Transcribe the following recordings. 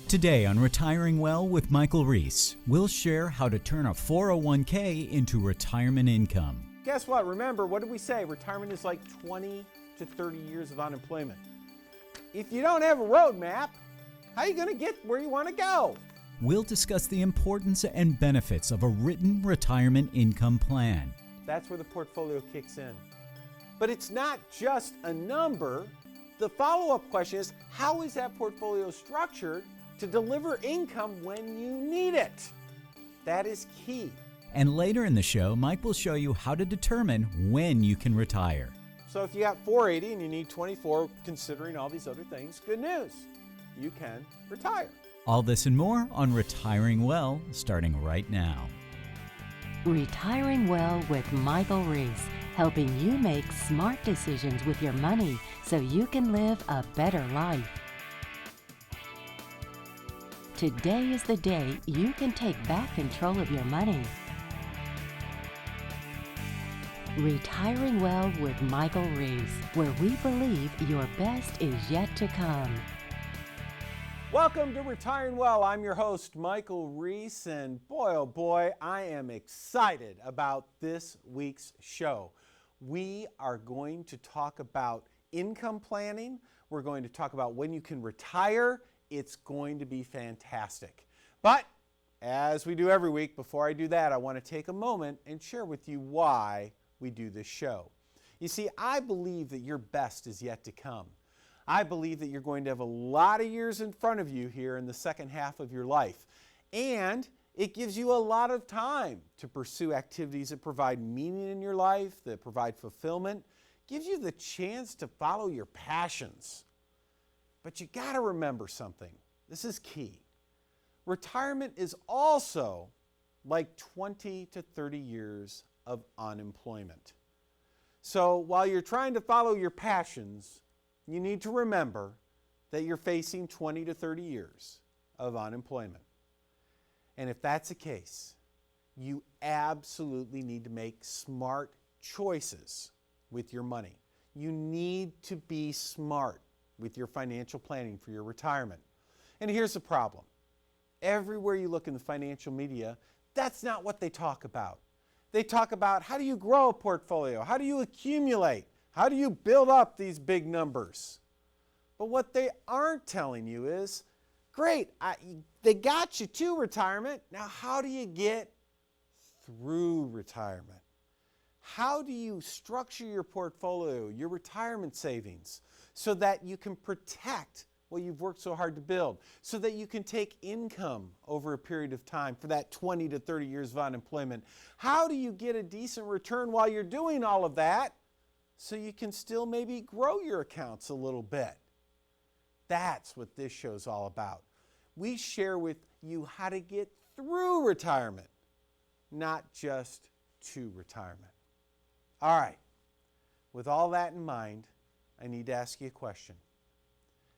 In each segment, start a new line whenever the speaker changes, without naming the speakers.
Today on Retiring Well with Michael Reese, we'll share how to turn a 401k into retirement income.
Guess what? Remember, what did we say? Retirement is like 20 to 30 years of unemployment. If you don't have a roadmap, how are you going to get where you want to go?
We'll discuss the importance and benefits of a written retirement income plan.
That's where the portfolio kicks in. But it's not just a number. The follow-up question is, how is that portfolio structured to deliver income when you need it? That is key.
And later in the show, Mike will show you how to determine when you can retire.
So if you got 480 and you need 24, considering all these other things, good news. You can retire.
All this and more on Retiring Well, starting right now.
Retiring Well with Michael Reese, helping you make smart decisions with your money so you can live a better life. Today is the day you can take back control of your money. Retiring Well with Michael Reese, where we believe your best is yet to come.
Welcome to Retiring Well. I'm your host, Michael Reese, and boy, oh boy, I am excited about this week's show. We are going to talk about income planning. We're going to talk about when you can retire. It's going to be fantastic. But as we do every week, before I do that, I want to take a moment and share with you why we do this show. You see, I believe that your best is yet to come. I believe that you're going to have a lot of years in front of you here in the second half of your life. And it gives you a lot of time to pursue activities that provide meaning in your life, that provide fulfillment, gives you the chance to follow your passions. But you got to remember something. This is key. Retirement is also like 20 to 30 years of unemployment. So while you're trying to follow your passions, you need to remember that you're facing 20 to 30 years of unemployment. And if that's the case, you absolutely need to make smart choices with your money. You need to be smart with your financial planning for your retirement. And here's the problem. Everywhere you look in the financial media, that's not what they talk about. They talk about how do you grow a portfolio? How do you accumulate? How do you build up these big numbers? But what they aren't telling you is, great, they got you to retirement. Now how do you get through retirement? How do you structure your portfolio, your retirement savings, so that you can protect what you've worked so hard to build, so that you can take income over a period of time for that 20 to 30 years of unemployment? How do you get a decent return while you're doing all of that so you can still maybe grow your accounts a little bit? That's what this show's all about. We share with you how to get through retirement, not just to retirement. All right, with all that in mind, I need to ask you a question.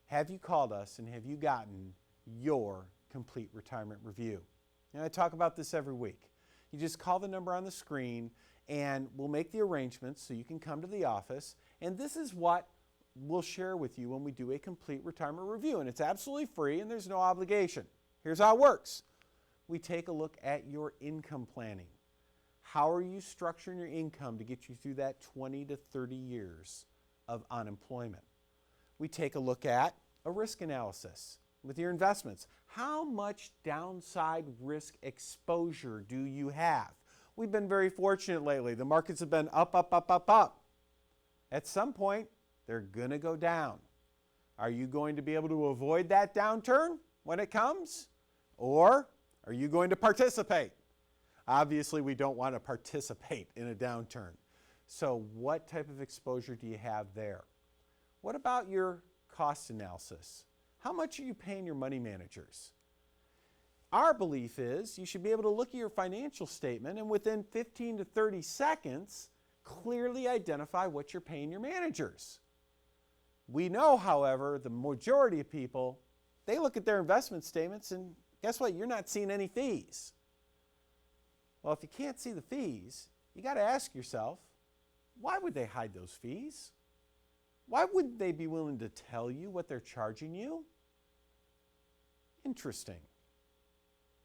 Have you called us and have you gotten your complete retirement review? I talk about this every week. You just call the number on the screen and we'll make the arrangements so you can come to the office. And this is what we'll share with you when we do a complete retirement review. And it's absolutely free and there's no obligation. Here's how it works. We take a look at your income planning. How are you structuring your income to get you through that 20 to 30 years of unemployment? We take a look at a risk analysis with your investments. How much downside risk exposure do you have? We've been very fortunate lately. The markets have been up, up, up, up, up. At some point, they're going to go down. Are you going to be able to avoid that downturn when it comes? Or are you going to participate? Obviously, we don't want to participate in a downturn. So what type of exposure do you have there? What about your cost analysis? How much are you paying your money managers? Our belief is you should be able to look at your financial statement and within 15 to 30 seconds, clearly identify what you're paying your managers. We know, however, the majority of people, they look at their investment statements and guess what? You're not seeing any fees. Well, if you can't see the fees, you got to ask yourself, why would they hide those fees? Why wouldn't they be willing to tell you what they're charging you? Interesting.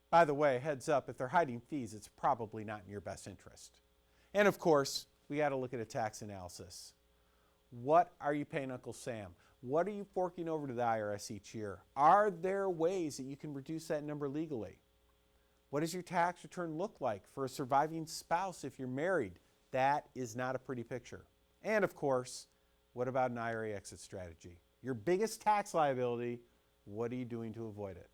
By the way, heads up, if they're hiding fees, it's probably not in your best interest. And of course, we got to look at a tax analysis. What are you paying Uncle Sam? What are you forking over to the IRS each year? Are there ways that you can reduce that number legally? What does your tax return look like for a surviving spouse if you're married? That is not a pretty picture. And of course, what about an IRA exit strategy? Your biggest tax liability, what are you doing to avoid it?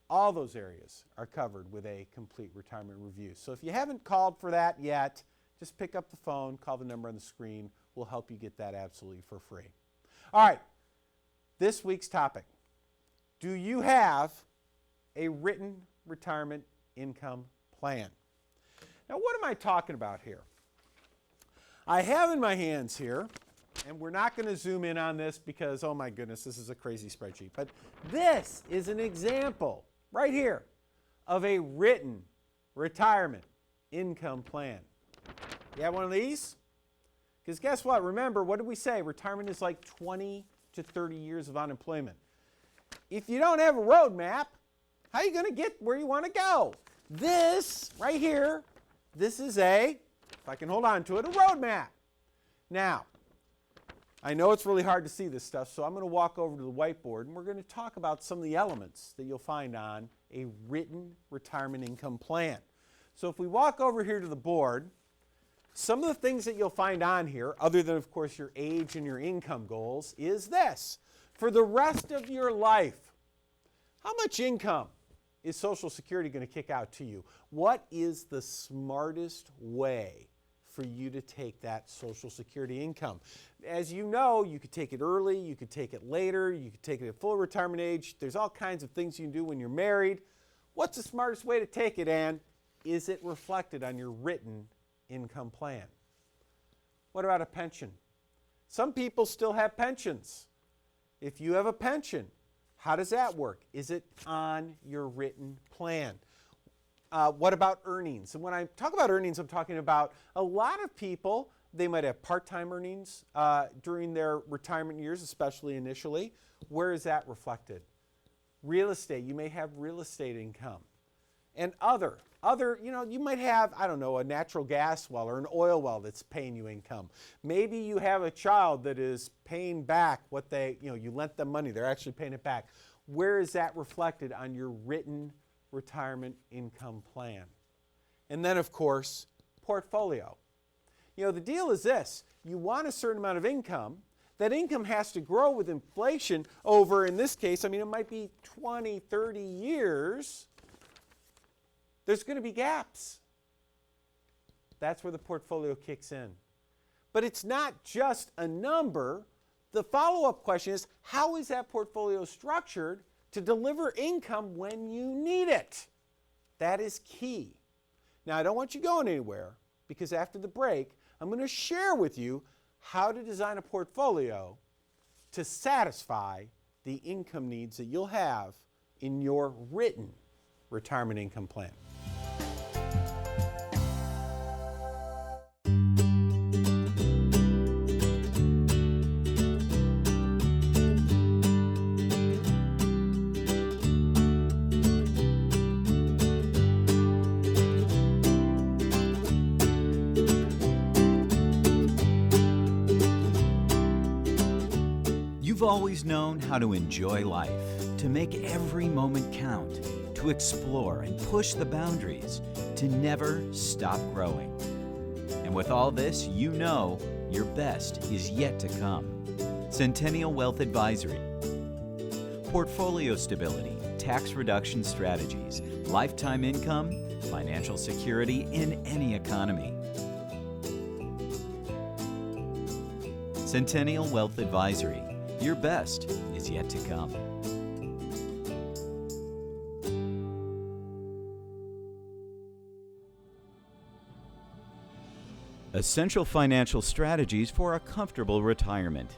All those areas are covered with a complete retirement review. So if you haven't called for that yet, just pick up the phone, call the number on the screen. We'll help you get that absolutely for free. All right, this week's topic. Do you have a written retirement income plan? Now, what am I talking about here? I have in my hands here, and we're not going to zoom in on this because, oh my goodness, this is a crazy spreadsheet. But this is an example right here of a written retirement income plan. You have one of these? Because guess what? Remember, what did we say? Retirement is like 20 to 30 years of unemployment. If you don't have a roadmap, how are you going to get where you want to go? This right here, this is if I can hold on to it, a roadmap. Now, I know it's really hard to see this stuff, so I'm going to walk over to the whiteboard and we're going to talk about some of the elements that you'll find on a written retirement income plan. So if we walk over here to the board, some of the things that you'll find on here, other than, of course, your age and your income goals, is this. For the rest of your life, how much income is Social Security going to kick out to you? What is the smartest way for you to take that Social Security income? As you know, you could take it early, you could take it later, you could take it at full retirement age. There's all kinds of things you can do when you're married. What's the smartest way to take it, and is it reflected on your written income plan? What about a pension? Some people still have pensions. If you have a pension, how does that work? Is it on your written plan? What about earnings? And when I talk about earnings, I'm talking about a lot of people, they might have part-time earnings during their retirement years, especially initially. Where is that reflected? Real estate, you may have real estate income. And other, you might have, I don't know, a natural gas well or an oil well that's paying you income. Maybe you have a child that is paying back what you lent them money, they're actually paying it back. Where is that reflected on your written retirement income plan? And then, of course, portfolio. The deal is this. You want a certain amount of income. That income has to grow with inflation over, in this case, it might be 20, 30 years. There's going to be gaps. That's where the portfolio kicks in. But it's not just a number. The follow-up question is, how is that portfolio structured to deliver income when you need it? That is key. Now, I don't want you going anywhere, because after the break, I'm going to share with you how to design a portfolio to satisfy the income needs that you'll have in your written retirement income plan.
You've always known how to enjoy life, to make every moment count, to explore and push the boundaries, to never stop growing. And with all this, you know your best is yet to come. Centennial Wealth Advisory. Portfolio stability, tax reduction strategies, lifetime income, financial security in any economy. Centennial Wealth Advisory. Your best is yet to come. Essential financial strategies for a comfortable retirement.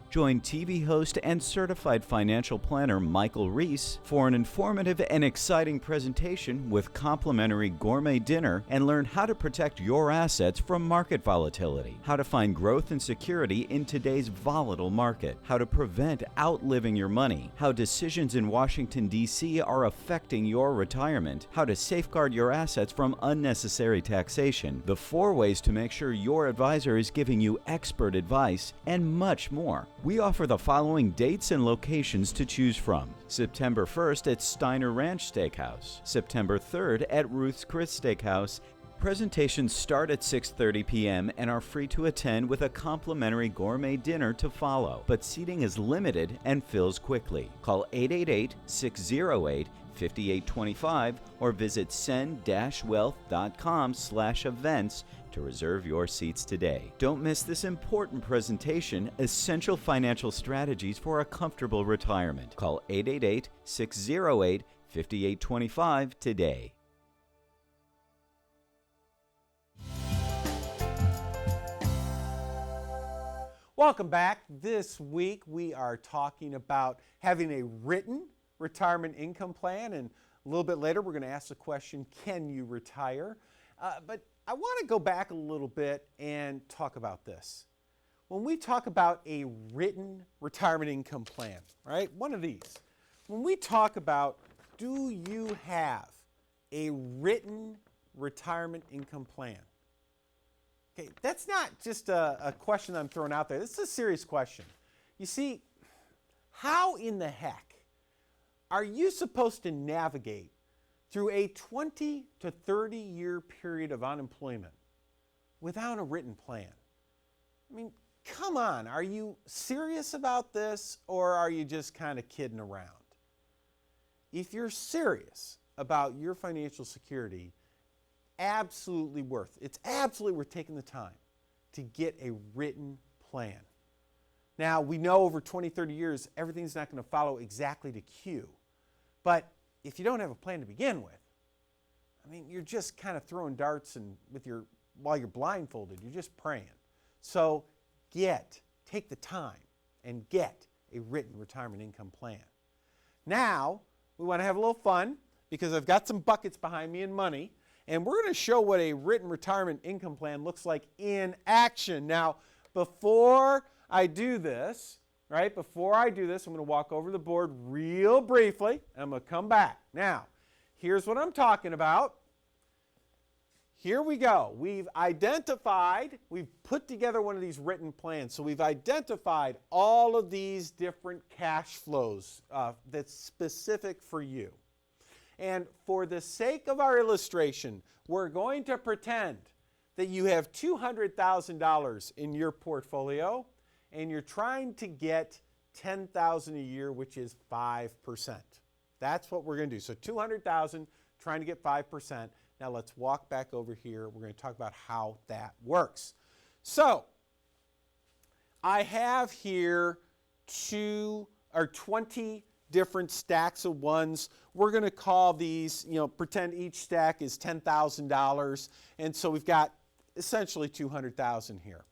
Join TV host and certified financial planner Michael Reese for an informative and exciting presentation with complimentary gourmet dinner, and learn how to protect your assets from market volatility, how to find growth and security in today's volatile market, how to prevent outliving your money, how decisions in Washington, D.C. are affecting your retirement, how to safeguard your assets from unnecessary taxation, the 4 ways to make sure your advisor is giving you expert advice, and much more. We offer the following dates and locations to choose from. September 1st at Steiner Ranch Steakhouse, September 3rd at Ruth's Chris Steakhouse. Presentations start at 6:30 p.m. and are free to attend with a complimentary gourmet dinner to follow, but seating is limited and fills quickly. Call 888-608-5825 or visit send-wealth.com/events to reserve your seats today. Don't miss this important presentation, Essential Financial Strategies for a Comfortable Retirement. Call 888-608-5825 today.
Welcome back. This week we are talking about having a written retirement income plan, and a little bit later we're going to ask the question, can you retire? But I want to go back a little bit and talk about this. When we talk about a written retirement income plan, right, one of these, when we talk about, do you have a written retirement income plan? Okay, that's not just a question I'm throwing out there. This is a serious question. You see, how in the heck are you supposed to navigate through a 20 to 30 year period of unemployment without a written plan? I mean, come on, are you serious about this, or are you just kind of kidding around? If you're serious about your financial security, it's absolutely worth taking the time to get a written plan. Now, we know over 20, 30 years, everything's not going to follow exactly to cue. But if you don't have a plan to begin with, I mean, you're just kind of throwing darts and while you're blindfolded, you're just praying. So take the time and get a written retirement income plan. Now, we want to have a little fun because I've got some buckets behind me and money. And we're going to show what a written retirement income plan looks like in action. Now, before I do this, I'm going to walk over the board real briefly, and I'm going to come back. Now, here's what I'm talking about. Here we go. We've put together one of these written plans. So we've identified all of these different cash flows that's specific for you. And for the sake of our illustration, we're going to pretend that you have $200,000 in your portfolio and you're trying to get $10,000 a year, which is 5%. That's what we're going to do. So $200,000, trying to get 5%. Now let's walk back over here. We're going to talk about how that works. So I have here 20 different stacks of ones. We're going to call these, pretend each stack is $10,000. And so we've got essentially $200,000 here.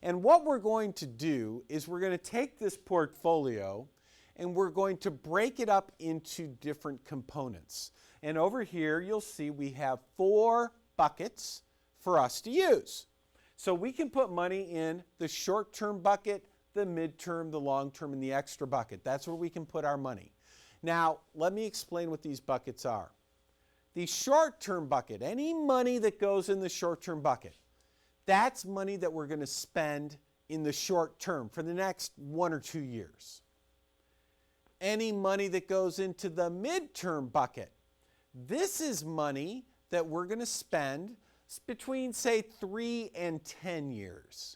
And what we're going to do is we're going to take this portfolio and we're going to break it up into different components. And over here you'll see we have 4 buckets for us to use. So we can put money in the short-term bucket, the mid-term, the long-term, and the extra bucket. That's where we can put our money. Now, let me explain what these buckets are. The short-term bucket, any money that goes in the short-term bucket, that's money that we're going to spend in the short term for the next 1 or 2 years. Any money that goes into the mid-term bucket, this is money that we're going to spend between, say, 3 and 10 years.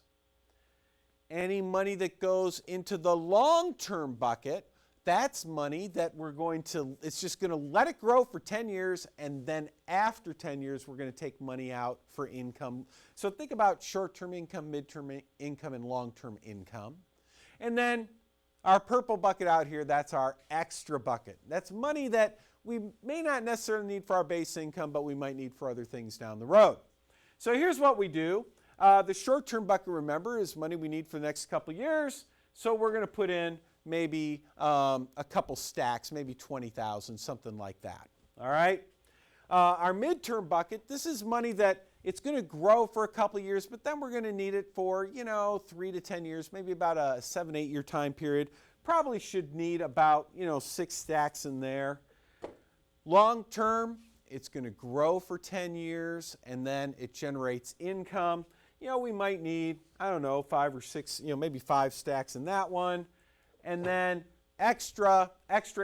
Any money that goes into the long-term bucket, that's money that it's just going to let it grow for 10 years, and then after 10 years, we're going to take money out for income. So think about short-term income, mid-term income, and long-term income. And then our purple bucket out here, that's our extra bucket. That's money that we may not necessarily need for our base income, but we might need for other things down the road. So here's what we do. The short-term bucket, remember, is money we need for the next couple of years. So we're going to put in maybe a couple stacks, maybe 20,000, something like that. All right. Our midterm bucket, this is money that it's going to grow for a couple of years, but then we're going to need it for, 3 to 10 years, maybe about a 7-8 year time period. Probably should need about, 6 stacks in there. Long term, it's going to grow for 10 years, and then it generates income. We might need, 5 or 6, maybe 5 stacks in that one. And then extra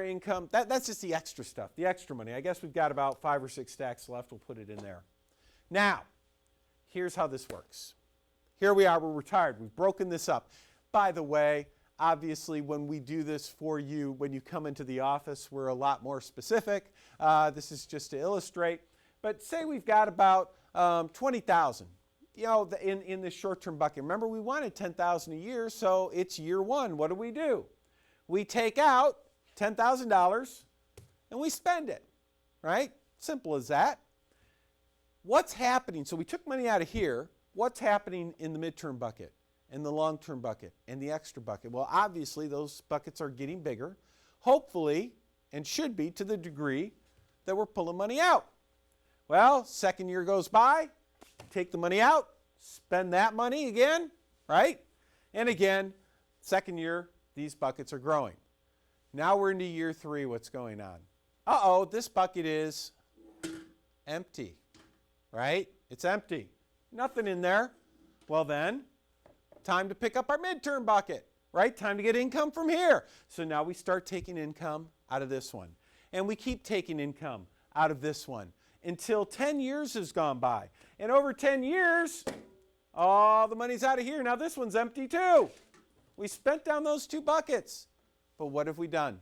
income, that's just the extra stuff, the extra money. I guess we've got about 5 or 6 stacks left. We'll put it in there. Now, here's how this works. Here we are, we're retired. We've broken this up. By the way, obviously, when we do this for you, when you come into the office, we're a lot more specific. This is just to illustrate. But say we've got about 20,000. In this short-term bucket. Remember, we wanted 10,000 a year, so it's year one. What do? We take out $10,000 and we spend it, right? Simple as that. What's happening? So we took money out of here. What's happening in the midterm bucket, and the long-term bucket, and the extra bucket? Well, obviously, those buckets are getting bigger, hopefully, and should be to the degree that we're pulling money out. Well, second year goes by. Take the money out, spend that money again, right? And again, second year, these buckets are growing. Now we're into year 3, what's going on? Uh-oh, this bucket is empty, right? It's empty. Nothing in there. Well then, time to pick up our midterm bucket, right? Time to get income from here. So now we start taking income out of this one. And we keep taking income out of this one until 10 years has gone by. And over 10 years, all the money's out of here. Now this one's empty too. We spent down those 2 buckets. But what have we done?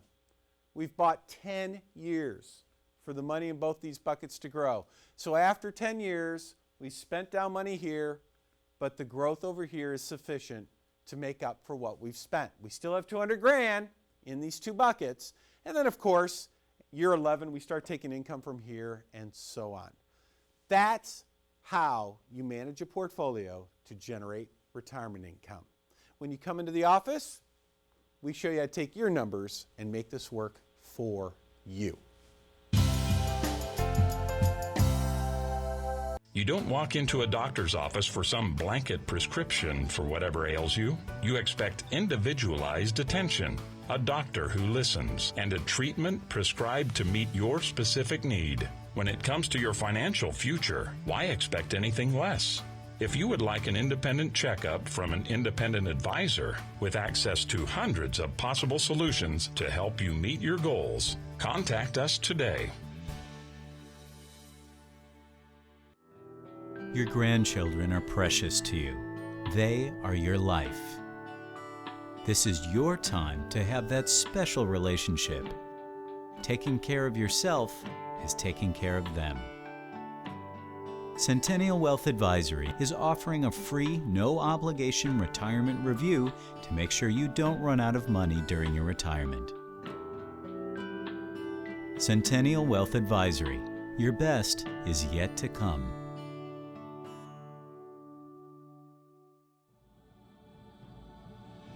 We've bought 10 years for the money in both these buckets to grow. So after 10 years, we spent down money here, but the growth over here is sufficient to make up for what we've spent. We still have 200 grand in these 2 buckets. And then, of course, year 11, we start taking income from here, and so on. That's how you manage a portfolio to generate retirement income. When you come into the office, we show you how to take your numbers and make this work for you.
You don't walk into a doctor's office for some blanket prescription for whatever ails you. You expect individualized attention, a doctor who listens, and a treatment prescribed to meet your specific need. When it comes to your financial future, why expect anything less? If you would like an independent checkup from an independent advisor with access to hundreds of possible solutions to help you meet your goals, contact us today.
Your grandchildren are precious to you. They are your life. This is your time to have that special relationship. Taking care of yourself is taking care of them. Centennial Wealth Advisory is offering a free, no-obligation retirement review to make sure you don't run out of money during your retirement. Centennial Wealth Advisory. Your best is yet to come.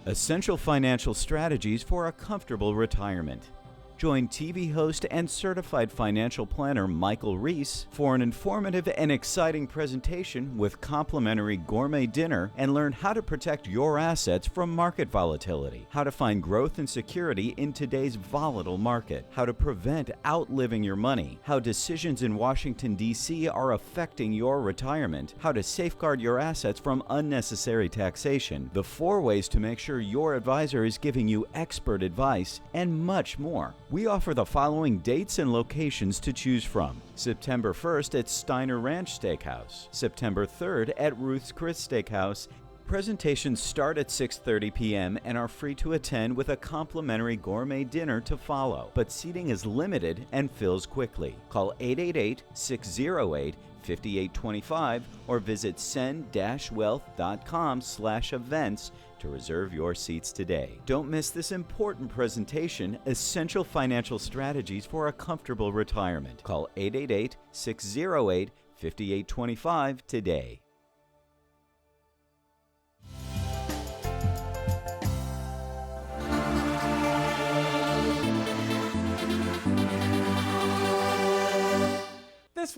Essential financial strategies for a comfortable retirement. Join TV host and certified financial planner Michael Reese for an informative and exciting presentation with complimentary gourmet dinner, and learn how to protect your assets from market volatility, how to find growth and security in today's volatile market, how to prevent outliving your money, how decisions in Washington, D.C. are affecting your retirement, how to safeguard your assets from unnecessary taxation, the 4 ways to make sure your advisor is giving you expert advice, and much more. We offer the following dates and locations to choose from. September 1st at Steiner Ranch Steakhouse. September 3rd at Ruth's Chris Steakhouse. Presentations start at 6:30 p.m. and are free to attend with a complimentary gourmet dinner to follow, but seating is limited and fills quickly. Call 888-608-5825 or visit send-wealth.com/events to reserve your seats today. Don't miss this important presentation, Essential Financial Strategies for a Comfortable Retirement. Call 888-608-5825 today.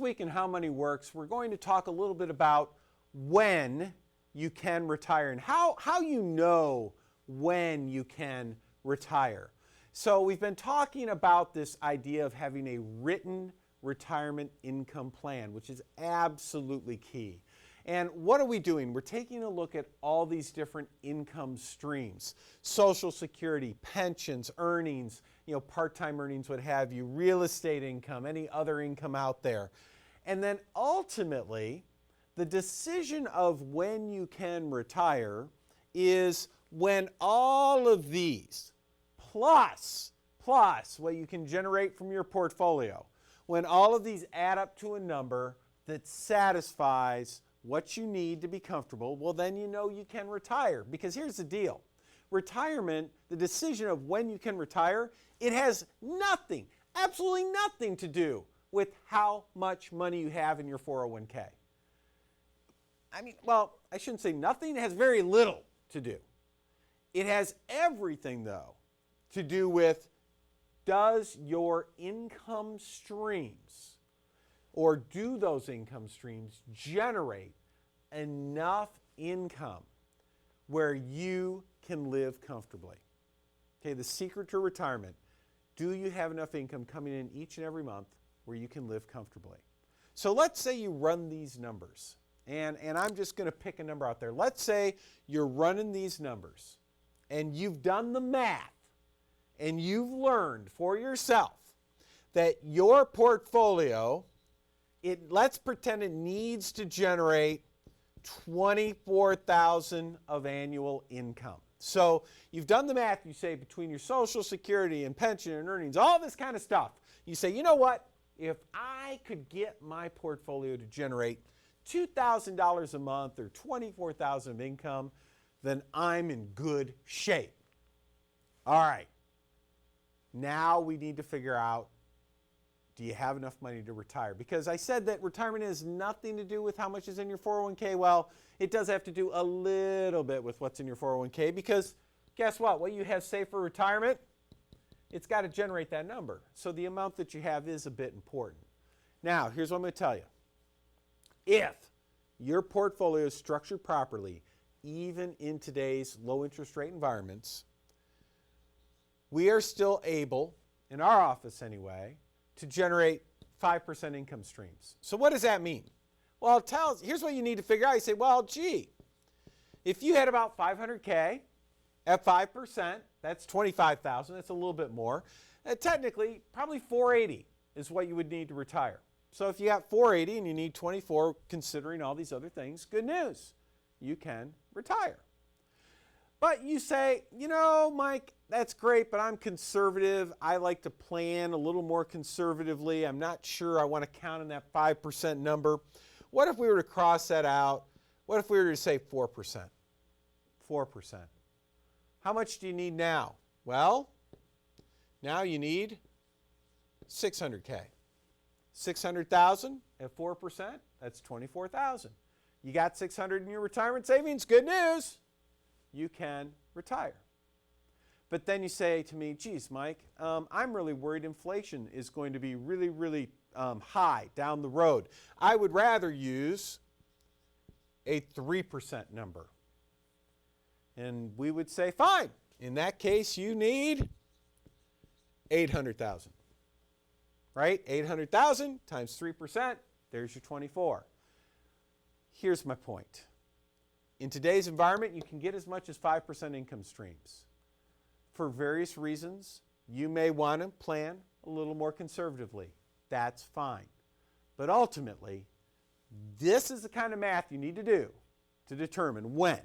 week in How Money Works, we're going to talk a little bit about when you can retire and how you know when you can retire. So we've been talking about this idea of having a written retirement income plan, which is absolutely key. And what are we doing? We're taking a look at all these different income streams: Social Security, pensions, earnings, part-time earnings, what have you, real estate income, any other income out there. And then ultimately, the decision of when you can retire is when all of these, plus what you can generate from your portfolio, when all of these add up to a number that satisfies what you need to be comfortable, well, then you know you can retire. Because here's the deal. Retirement, the decision of when you can retire, it has nothing, absolutely nothing to do with how much money you have in your 401k. I shouldn't say nothing. It has very little to do. It has everything, though, to do with, does your income streams, or do those income streams generate enough income where you can live comfortably? Okay, the secret to retirement: do you have enough income coming in each and every month where you can live comfortably? So let's say you run these numbers, and I'm just going to pick a number out there. Let's say you're running these numbers, and you've done the math, and you've learned for yourself that your portfolio, let's pretend it needs to generate $24,000 of annual income. So you've done the math. You say between your Social Security and pension and earnings, all this kind of stuff, you say, you know what? If I could get my portfolio to generate $2,000 a month or $24,000 of income, then I'm in good shape. All right. Now we need to figure out, do you have enough money to retire? Because I said that retirement has nothing to do with how much is in your 401k. Well, it does have to do a little bit with what's in your 401k, because guess what you have saved for retirement, it's got to generate that number. So the amount that you have is a bit important. Now, here's what I'm going to tell you. If your portfolio is structured properly, even in today's low interest rate environments, we are still able, in our office anyway, to generate 5% income streams. So what does that mean? Well, here's what you need to figure out. You say, well, gee, if you had about 500K at 5%, that's 25,000. That's a little bit more. Technically, probably 480 is what you would need to retire. So if you got 480 and you need 24, considering all these other things, good news. You can retire. But you say, Mike, that's great, but I'm conservative. I like to plan a little more conservatively. I'm not sure I want to count on that 5% number. What if we were to cross that out? What if we were to say 4%? 4%. How much do you need now? Well, now you need 600K. 600,000 at 4%, that's 24,000. You got 600 in your retirement savings, good news. You can retire. But then you say to me, geez, Mike, I'm really worried inflation is going to be really, really high down the road. I would rather use a 3% number. And we would say, fine. In that case, you need 800,000. Right? 800,000 times 3%, there's your 24. Here's my point. In today's environment, you can get as much as 5% income streams. For various reasons, you may want to plan a little more conservatively. That's fine. But ultimately, this is the kind of math you need to do to determine when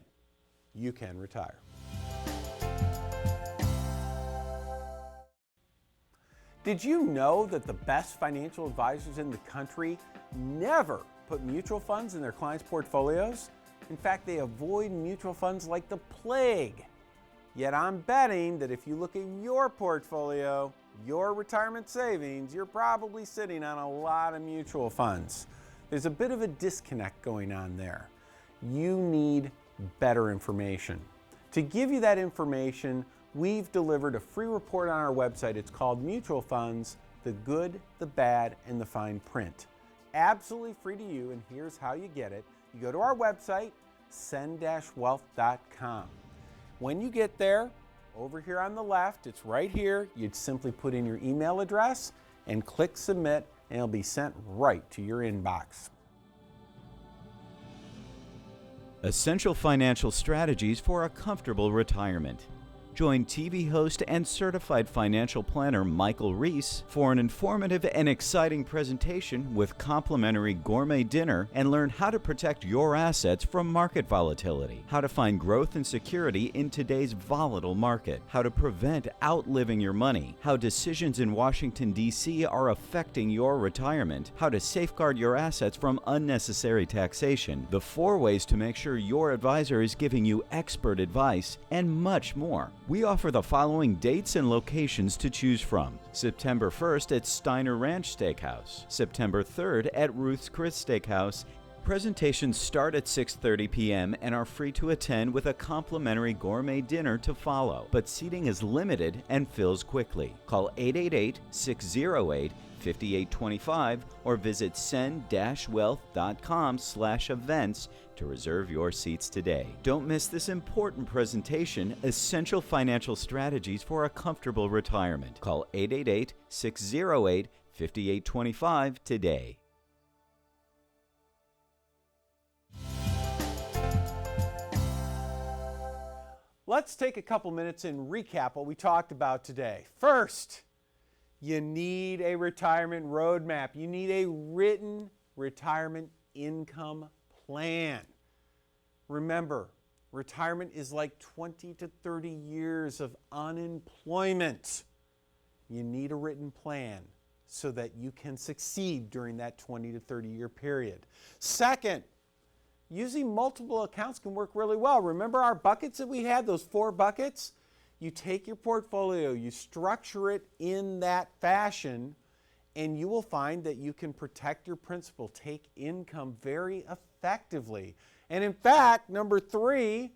you can retire. Did you know that the best financial advisors in the country never put mutual funds in their clients' portfolios? In fact, they avoid mutual funds like the plague. Yet I'm betting that if you look at your portfolio, your retirement savings, you're probably sitting on a lot of mutual funds. There's a bit of a disconnect going on there. You need better information. To give you that information, we've delivered a free report on our website. It's called Mutual Funds, the Good, the Bad, and the Fine Print. absolutely free to you, and here's how you get it. You go to our website, send-wealth.com. When you get there, over here on the left, it's right here, you'd simply put in your email address and click submit, and it'll be sent right to your inbox.
Essential financial strategies for a comfortable retirement. Join TV host and certified financial planner Michael Reese for an informative and exciting presentation with complimentary gourmet dinner, and learn how to protect your assets from market volatility, how to find growth and security in today's volatile market, how to prevent outliving your money, how decisions in Washington, D.C. are affecting your retirement, how to safeguard your assets from unnecessary taxation, the 4 ways to make sure your advisor is giving you expert advice, and much more. We offer the following dates and locations to choose from. September 1st at Steiner Ranch Steakhouse, September 3rd at Ruth's Chris Steakhouse. Presentations start at 6:30 p.m. and are free to attend with a complimentary gourmet dinner to follow, but seating is limited and fills quickly. Call 888-608-5825 or visit send-wealth.com/events to reserve your seats today. Don't miss this important presentation, Essential Financial Strategies for a Comfortable Retirement. Call 888-608-5825 today.
Let's take a couple minutes and recap what we talked about today. First, you need a retirement roadmap. You need a written retirement income plan. Remember, retirement is like 20 to 30 years of unemployment. You need a written plan so that you can succeed during that 20 to 30 year period. Second, using multiple accounts can work really well. Remember our buckets that we had, those 4 buckets? You take your portfolio, you structure it in that fashion, and you will find that you can protect your principal, take income very effectively. And in fact, number 3,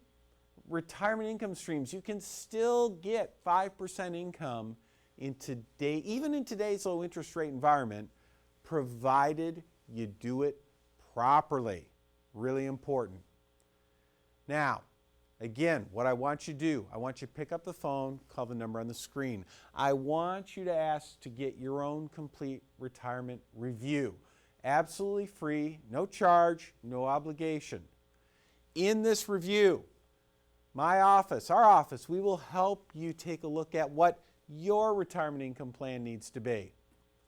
retirement income streams. You can still get 5% income in today, even in today's low interest rate environment, provided you do it properly. Really important. Now, again, what I want you to do, I want you to pick up the phone, call the number on the screen. I want you to ask to get your own complete retirement review. Absolutely free, no charge, no obligation. In this review, my office, our office, we will help you take a look at what your retirement income plan needs to be.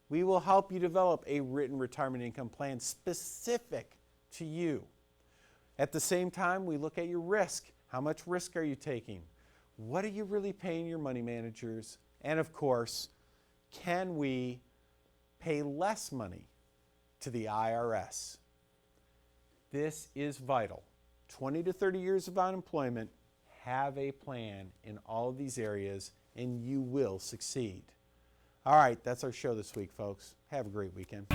We will help you develop a written retirement income plan specific to you. At the same time, we look at your risk. How much risk are you taking? What are you really paying your money managers? And of course, can we pay less money to the IRS? This is vital. 20 to 30 years of unemployment, have a plan in all of these areas, and you will succeed. All right, that's our show this week, folks. Have a great weekend.